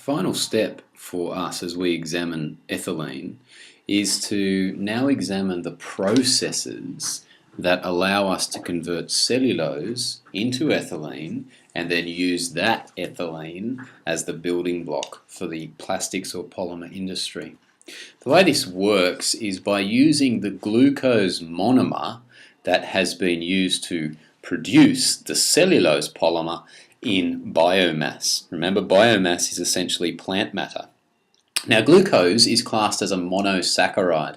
final step for us as we examine ethylene is to now examine the processes that allow us to convert cellulose into ethylene and then use that ethylene as the building block for the plastics or polymer industry. The way this works is by using the glucose monomer that has been used to produce the cellulose polymer in biomass. Remember, biomass is essentially plant matter. Now, glucose is classed as a monosaccharide.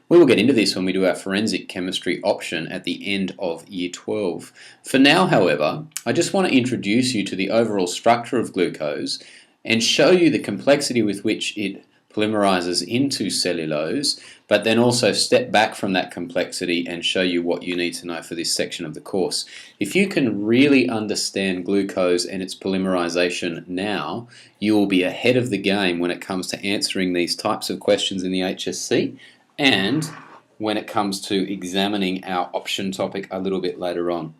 We will get into this when we do our forensic chemistry option at the end of year 12. For now, however, I just want to introduce you to the overall structure of glucose and show you the complexity with which it polymerizes into cellulose, but then also step back from that complexity and show you what you need to know for this section of the course. If you can really understand glucose and its polymerization now, you will be ahead of the game when it comes to answering these types of questions in the HSC and when it comes to examining our option topic a little bit later on.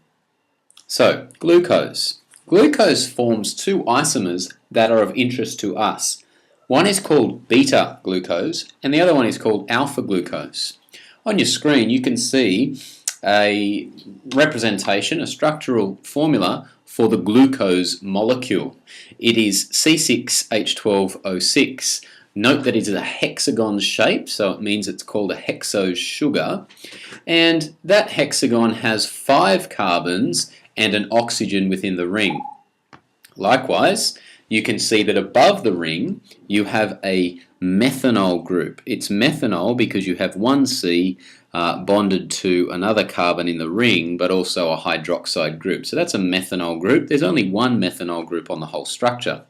So, glucose. Glucose forms two isomers that are of interest to us. One is called beta glucose and the other one is called alpha glucose. On your screen you can see a representation, a structural formula for the glucose molecule. It is C6H12O6. Note that it is a hexagon shape, so it means it's called a hexose sugar. And that hexagon has 5 carbons and an oxygen within the ring. Likewise, you can see that above the ring you have a methanol group. It's methanol because you have one C bonded to another carbon in the ring, but also a hydroxide group. So that's a methanol group. There's only one methanol group on the whole structure.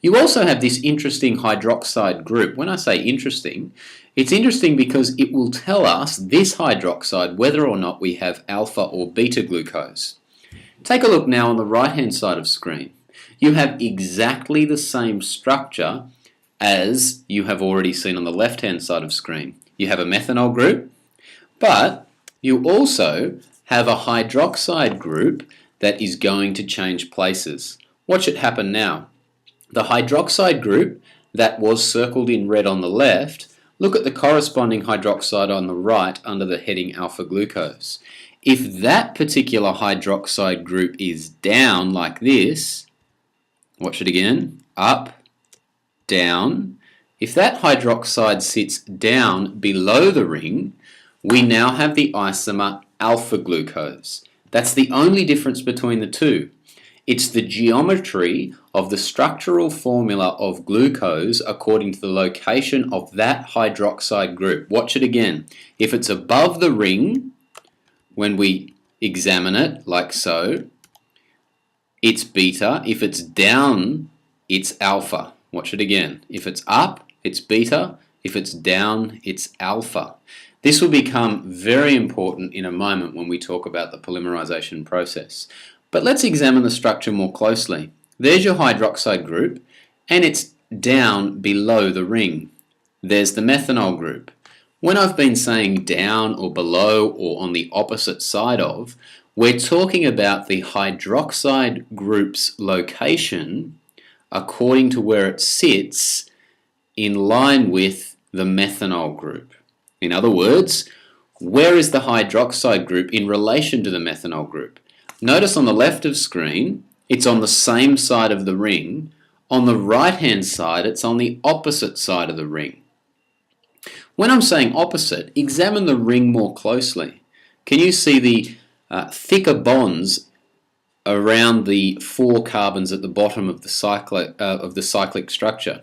You also have this interesting hydroxide group. When I say interesting, it's interesting because it will tell us, this hydroxide, whether or not we have alpha or beta glucose. Take a look now on the right hand side of screen. You have exactly the same structure as you have already seen on the left hand side of screen. You have a methanol group, but you also have a hydroxide group that is going to change places. Watch it happen now. The hydroxide group that was circled in red on the left, look at the corresponding hydroxide on the right under the heading alpha glucose. If that particular hydroxide group is down like this, watch it again, up, down. If that hydroxide sits down below the ring, we now have the isomer alpha glucose. That's the only difference between the two. It's the geometry of the structural formula of glucose according to the location of that hydroxide group. Watch it again. If it's above the ring, when we examine it like so, it's beta. If it's down, it's alpha. Watch it again. If it's up, it's beta. If it's down, it's alpha. This will become very important in a moment when we talk about the polymerization process. But let's examine the structure more closely. There's your hydroxide group, and it's down below the ring. There's the methanol group. When I've been saying down or below or on the opposite side of, we're talking about the hydroxide group's location according to where it sits in line with the methanol group. In other words, where is the hydroxide group in relation to the methanol group? Notice on the left of screen, it's on the same side of the ring. On the right-hand side, it's on the opposite side of the ring. When I'm saying opposite, examine the ring more closely. Can you see the thicker bonds around the 4 carbons at the bottom of the cyclic structure?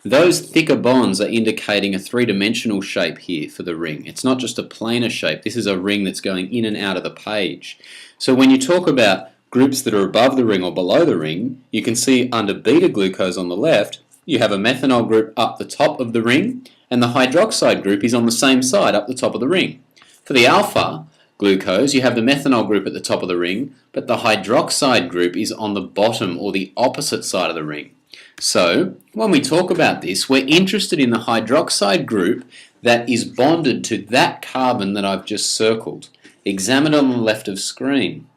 Those thicker bonds are indicating a 3-dimensional shape here for the ring. It's not just a planar shape. This is a ring that's going in and out of the page. So when you talk about groups that are above the ring or below the ring, you can see under beta glucose on the left, you have a methanol group up the top of the ring, and the hydroxide group is on the same side up the top of the ring. For the alpha glucose, you have the methanol group at the top of the ring, but the hydroxide group is on the bottom or the opposite side of the ring. So, when we talk about this, we're interested in the hydroxide group that is bonded to that carbon that I've just circled. Examine it on the left of screen.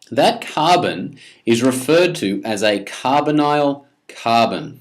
That carbon is referred to as a carbonyl carbon.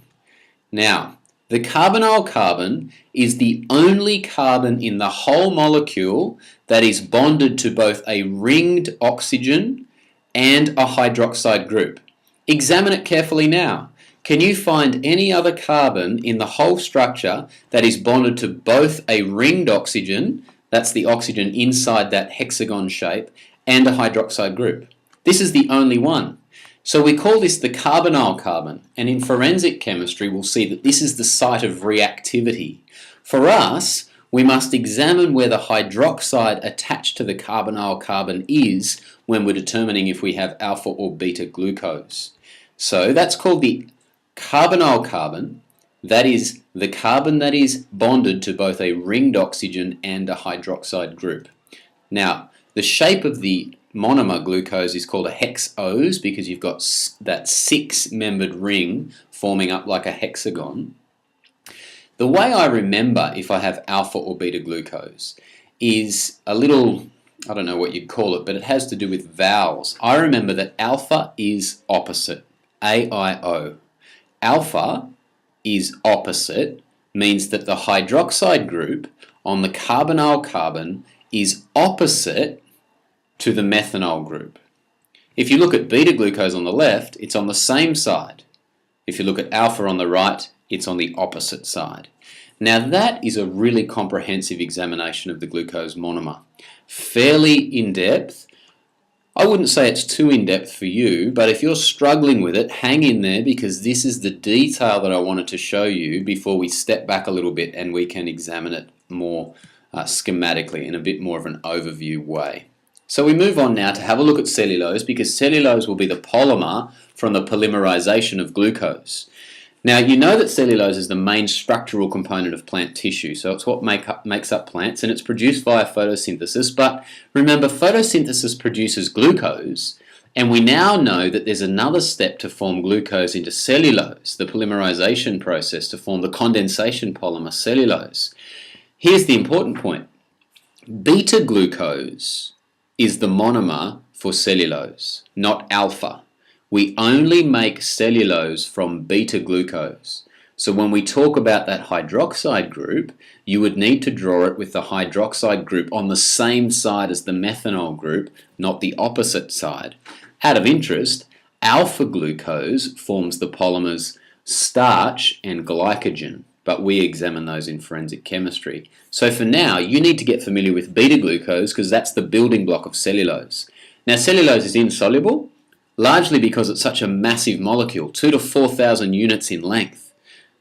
Now, the carbonyl carbon is the only carbon in the whole molecule that is bonded to both a ringed oxygen and a hydroxide group. Examine it carefully now. Can you find any other carbon in the whole structure that is bonded to both a ringed oxygen, that's the oxygen inside that hexagon shape, and a hydroxide group? This is the only one. So we call this the carbonyl carbon, and in forensic chemistry we'll see that this is the site of reactivity. For us, we must examine where the hydroxide attached to the carbonyl carbon is when we're determining if we have alpha or beta glucose. So that's called the carbonyl carbon. That is the carbon that is bonded to both a ringed oxygen and a hydroxide group. Now, the shape of the monomer glucose is called a hexose because you've got that six-membered ring forming up like a hexagon. The way I remember if I have alpha or beta glucose is a little, I don't know what you'd call it, but it has to do with vowels. I remember that alpha is opposite, AIO. Alpha is opposite means that the hydroxide group on the carbonyl carbon is opposite to the methanol group. If you look at beta glucose on the left, it's on the same side. If you look at alpha on the right, it's on the opposite side. Now that is a really comprehensive examination of the glucose monomer. Fairly in-depth. I wouldn't say it's too in-depth for you, but if you're struggling with it, hang in there because this is the detail that I wanted to show you before we step back a little bit and we can examine it more schematically in a bit more of an overview way. So we move on now to have a look at cellulose because cellulose will be the polymer from the polymerization of glucose. Now you know that cellulose is the main structural component of plant tissue, so it's what makes up plants and it's produced via photosynthesis, but remember photosynthesis produces glucose and we now know that there's another step to form glucose into cellulose, the polymerization process to form the condensation polymer cellulose. Here's the important point. Beta glucose is the monomer for cellulose, not alpha. We only make cellulose from beta glucose. So when we talk about that hydroxide group, you would need to draw it with the hydroxide group on the same side as the methanol group, not the opposite side. Out of interest, alpha glucose forms the polymers starch and glycogen, but we examine those in forensic chemistry. So for now, you need to get familiar with beta glucose because that's the building block of cellulose. Now cellulose is insoluble, largely because it's such a massive molecule, 2,000 to 4,000 units in length.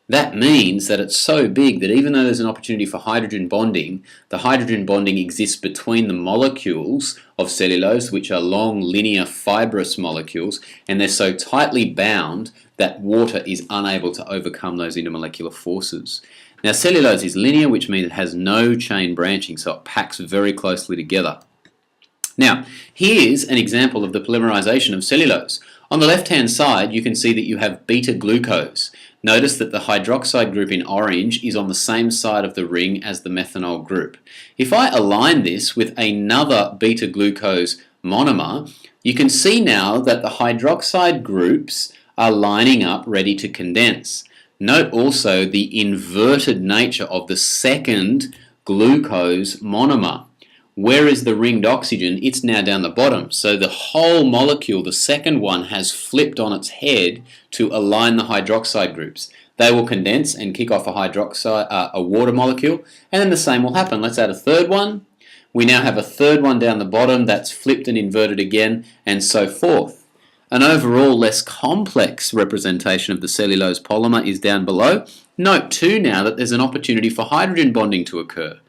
That means that it's so big that even though there's an opportunity for hydrogen bonding, the hydrogen bonding exists between the molecules of cellulose, which are long, linear, fibrous molecules, and they're so tightly bound that water is unable to overcome those intermolecular forces. Now cellulose is linear, which means it has no chain branching, so it packs very closely together. Now, here's an example of the polymerization of cellulose. On the left-hand side, you can see that you have beta glucose. Notice that the hydroxide group in orange is on the same side of the ring as the methanol group. If I align this with another beta glucose monomer, you can see now that the hydroxide groups are lining up ready to condense. Note also the inverted nature of the second glucose monomer. Where is the ringed oxygen? It's now down the bottom. So the whole molecule, the second one, has flipped on its head to align the hydroxide groups. They will condense and kick off a water molecule, and then the same will happen. Let's add a third one. We now have a third one down the bottom that's flipped and inverted again, and so forth. An overall less complex representation of the cellulose polymer is down below. Note too now that there's an opportunity for hydrogen bonding to occur.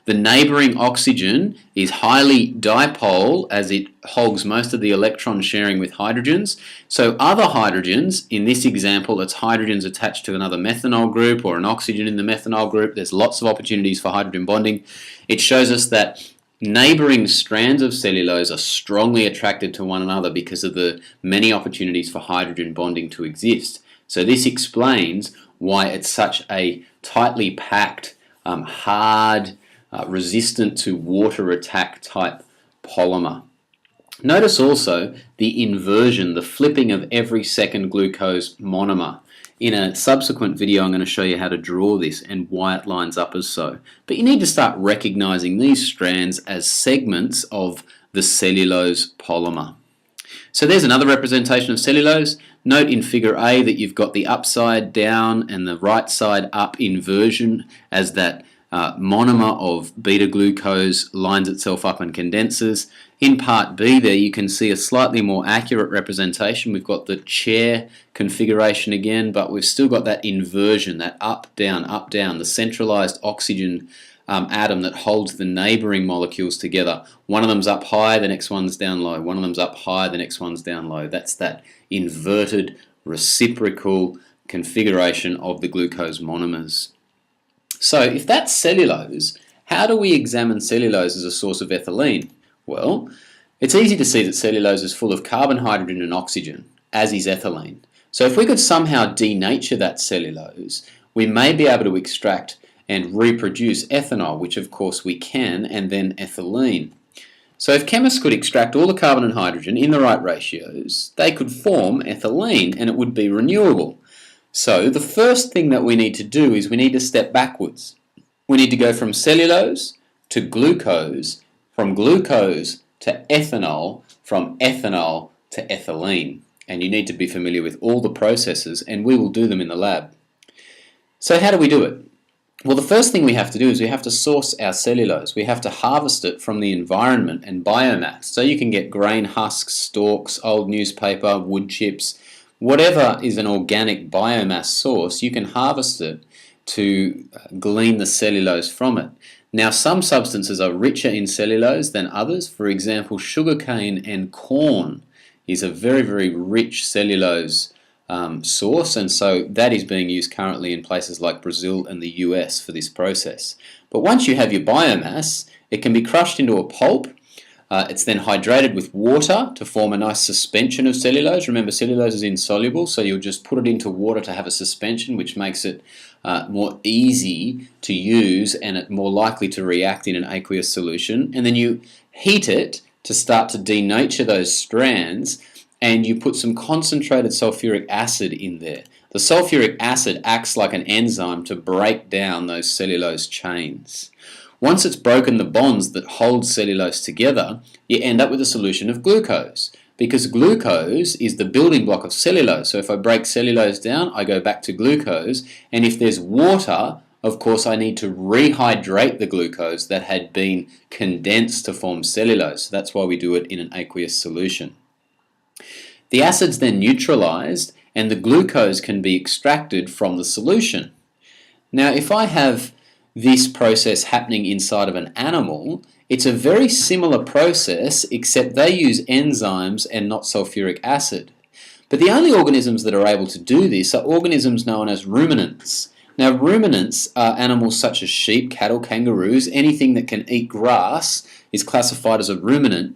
The neighbouring oxygen is highly dipole as it holds most of the electron sharing with hydrogens. So other hydrogens, in this example it's hydrogens attached to another methanol group or an oxygen in the methanol group, there's lots of opportunities for hydrogen bonding. It shows us that neighbouring strands of cellulose are strongly attracted to one another because of the many opportunities for hydrogen bonding to exist. So this explains why it's such a tightly packed, hard, resistant to water attack type polymer. Notice also the inversion, the flipping of every second glucose monomer. In a subsequent video, I'm going to show you how to draw this and why it lines up as so. But you need to start recognizing these strands as segments of the cellulose polymer. So there's another representation of cellulose. Note in figure A that you've got the upside down and the right side up inversion as that monomer of beta-glucose lines itself up and condenses. In part B there you can see a slightly more accurate representation. We've got the chair configuration again, but we've still got that inversion, that up, down, the centralized oxygen atom that holds the neighboring molecules together. One of them's up high, the next one's down low. One of them's up high, the next one's down low. That's that inverted reciprocal configuration of the glucose monomers. So if that's cellulose, how do we examine cellulose as a source of ethylene? Well, it's easy to see that cellulose is full of carbon, hydrogen and oxygen, as is ethylene. So if we could somehow denature that cellulose, we may be able to extract and reproduce ethanol, which of course we can, and then ethylene. So if chemists could extract all the carbon and hydrogen in the right ratios, they could form ethylene and it would be renewable. So the first thing that we need to do is we need to step backwards. We need to go from cellulose to glucose, from glucose to ethanol, from ethanol to ethylene. And you need to be familiar with all the processes, and we will do them in the lab. So how do we do it? Well, the first thing we have to do is we have to source our cellulose. We have to harvest it from the environment and biomass. So you can get grain husks, stalks, old newspaper, wood chips, whatever is an organic biomass source, you can harvest it to glean the cellulose from it. Now, some substances are richer in cellulose than others. For example, sugarcane and corn is a very, very rich cellulose source, and so that is being used currently in places like Brazil and the US for this process. But once you have your biomass, it can be crushed into a pulp. It's then hydrated with water to form a nice suspension of cellulose. Remember, cellulose is insoluble, so you'll just put it into water to have a suspension, which makes it more easy to use and more likely to react in an aqueous solution. And then you heat it to start to denature those strands, and you put some concentrated sulfuric acid in there. The sulfuric acid acts like an enzyme to break down those cellulose chains. Once it's broken the bonds that hold cellulose together, you end up with a solution of glucose, because glucose is the building block of cellulose. So if I break cellulose down, I go back to glucose, and if there's water, of course I need to rehydrate the glucose that had been condensed to form cellulose. So that's why we do it in an aqueous solution. The acid's then neutralized and the glucose can be extracted from the solution. Now, if I have this process happening inside of an animal, it's a very similar process, except they use enzymes and not sulfuric acid. But the only organisms that are able to do this are organisms known as ruminants. Now, ruminants are animals such as sheep, cattle, kangaroos. Anything that can eat grass is classified as a ruminant.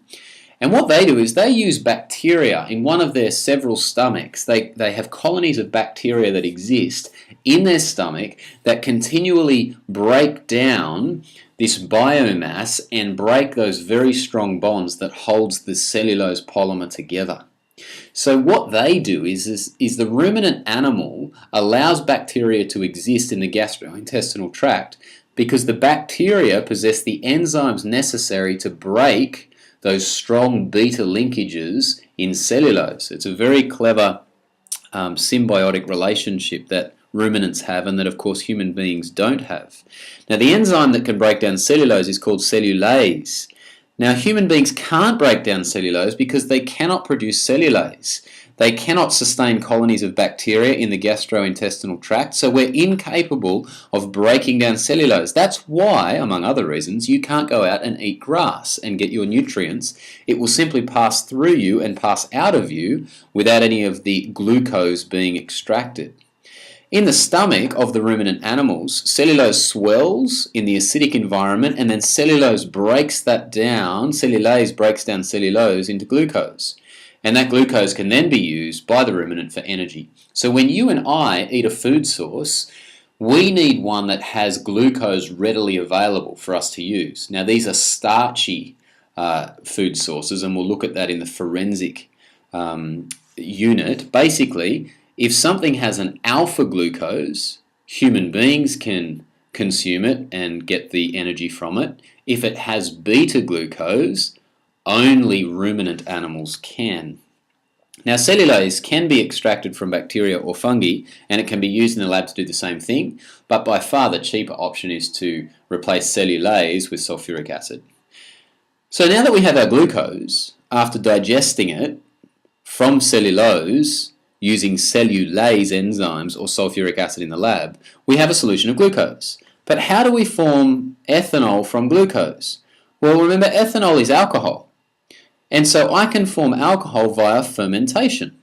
And what they do is they use bacteria in one of their several stomachs. They have colonies of bacteria that exist in their stomach that continually break down this biomass and break those very strong bonds that holds the cellulose polymer together. So what they do is the ruminant animal allows bacteria to exist in the gastrointestinal tract because the bacteria possess the enzymes necessary to break those strong beta linkages in cellulose. It's a very clever symbiotic relationship that ruminants have and that of course human beings don't have. Now, the enzyme that can break down cellulose is called cellulase. Now, human beings can't break down cellulose because they cannot produce cellulase. They cannot sustain colonies of bacteria in the gastrointestinal tract, so we're incapable of breaking down cellulose. That's why, among other reasons, you can't go out and eat grass and get your nutrients. It will simply pass through you and pass out of you without any of the glucose being extracted. In the stomach of the ruminant animals, cellulose swells in the acidic environment, and then cellulase breaks down cellulose into glucose. And that glucose can then be used by the ruminant for energy. So when you and I eat a food source, we need one that has glucose readily available for us to use. Now, these are starchy food sources, and we'll look at that in the forensic unit. Basically, If something has an alpha glucose, human beings can consume it and get the energy from it. If it has beta glucose, only ruminant animals can. Now, cellulose can be extracted from bacteria or fungi, and it can be used in the lab to do the same thing, but by far the cheaper option is to replace cellulase with sulfuric acid. So now that we have our glucose, after digesting it from cellulose using cellulase enzymes or sulfuric acid in the lab, we have a solution of glucose. But how do we form ethanol from glucose? Well, remember, ethanol is alcohol. And so I can form alcohol via fermentation.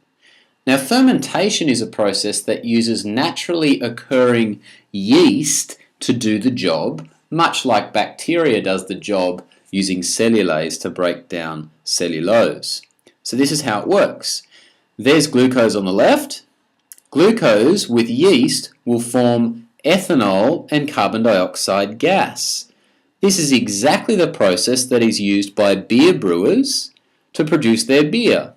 Now, fermentation is a process that uses naturally occurring yeast to do the job, much like bacteria does the job using cellulase to break down cellulose. So this is how it works. There's glucose on the left. Glucose with yeast will form ethanol and carbon dioxide gas. This is exactly the process that is used by beer brewers to produce their beer.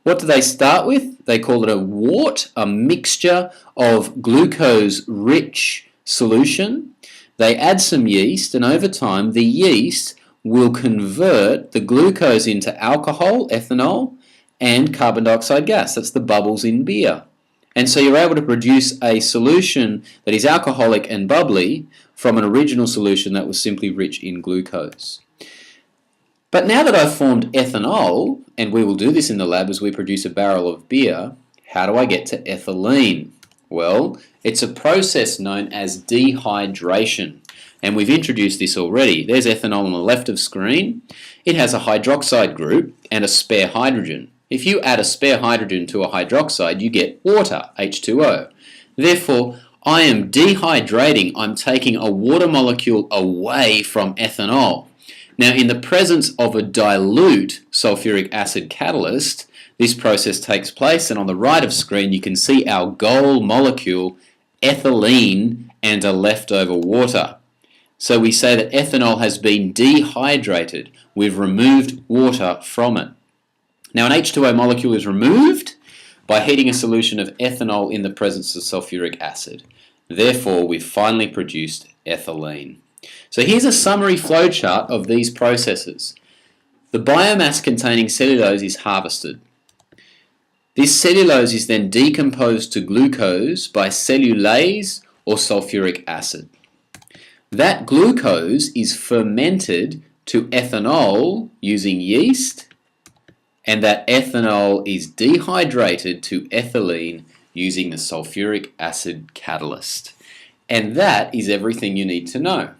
What do they start with? They call it a wort, a mixture of glucose-rich solution. They add some yeast, and over time the yeast will convert the glucose into alcohol, ethanol, and carbon dioxide gas. That's the bubbles in beer. And so you're able to produce a solution that is alcoholic and bubbly from an original solution that was simply rich in glucose. But now that I've formed ethanol, and we will do this in the lab as we produce a barrel of beer, how do I get to ethylene? Well, it's a process known as dehydration. And we've introduced this already. There's ethanol on the left of screen. It has a hydroxide group and a spare hydrogen. If you add a spare hydrogen to a hydroxide, you get water, H2O. Therefore, I am dehydrating. I'm taking a water molecule away from ethanol. Now, in the presence of a dilute sulfuric acid catalyst, this process takes place, and on the right of screen you can see our goal molecule, ethylene, and a leftover water. So we say that ethanol has been dehydrated. We've removed water from it. Now, an H2O molecule is removed by heating a solution of ethanol in the presence of sulfuric acid. Therefore, we've finally produced ethylene. So here's a summary flowchart of these processes. The biomass containing cellulose is harvested. This cellulose is then decomposed to glucose by cellulase or sulfuric acid. That glucose is fermented to ethanol using yeast, and that ethanol is dehydrated to ethylene using the sulfuric acid catalyst. And that is everything you need to know.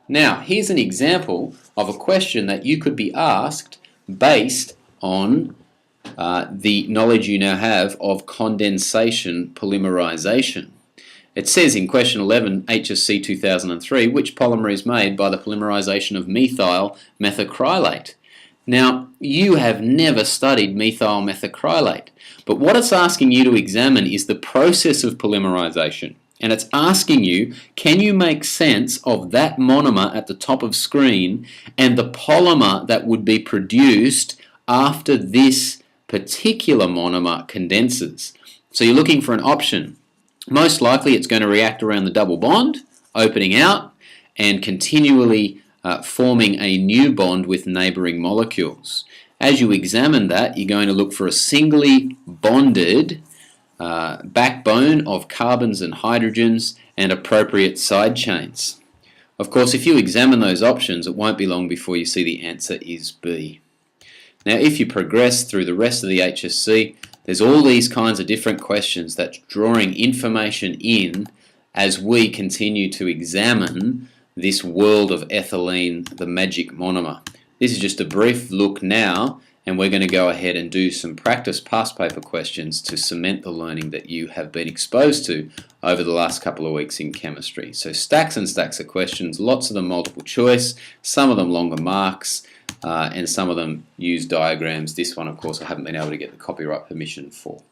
Now, here's an example of a question that you could be asked based on the knowledge you now have of condensation polymerization. It says in question 11, HSC 2003, which polymer is made by the polymerization of methyl methacrylate? Now, you have never studied methyl methacrylate, but what it's asking you to examine is the process of polymerization. And it's asking you, can you make sense of that monomer at the top of screen and the polymer that would be produced after this particular monomer condenses? So you're looking for an option. Most likely it's going to react around the double bond, opening out, and continually forming a new bond with neighbouring molecules. As you examine that, you're going to look for a singly bonded backbone of carbons and hydrogens and appropriate side chains. Of course, if you examine those options, it won't be long before you see the answer is B. Now, if you progress through the rest of the HSC, there's all these kinds of different questions that's drawing information in as we continue to examine this world of ethylene, the magic monomer. This is just a brief look now, and we're going to go ahead and do some practice past paper questions to cement the learning that you have been exposed to over the last couple of weeks in chemistry. So stacks and stacks of questions, lots of them multiple choice, some of them longer marks, and some of them use diagrams. This one, of course, I haven't been able to get the copyright permission for.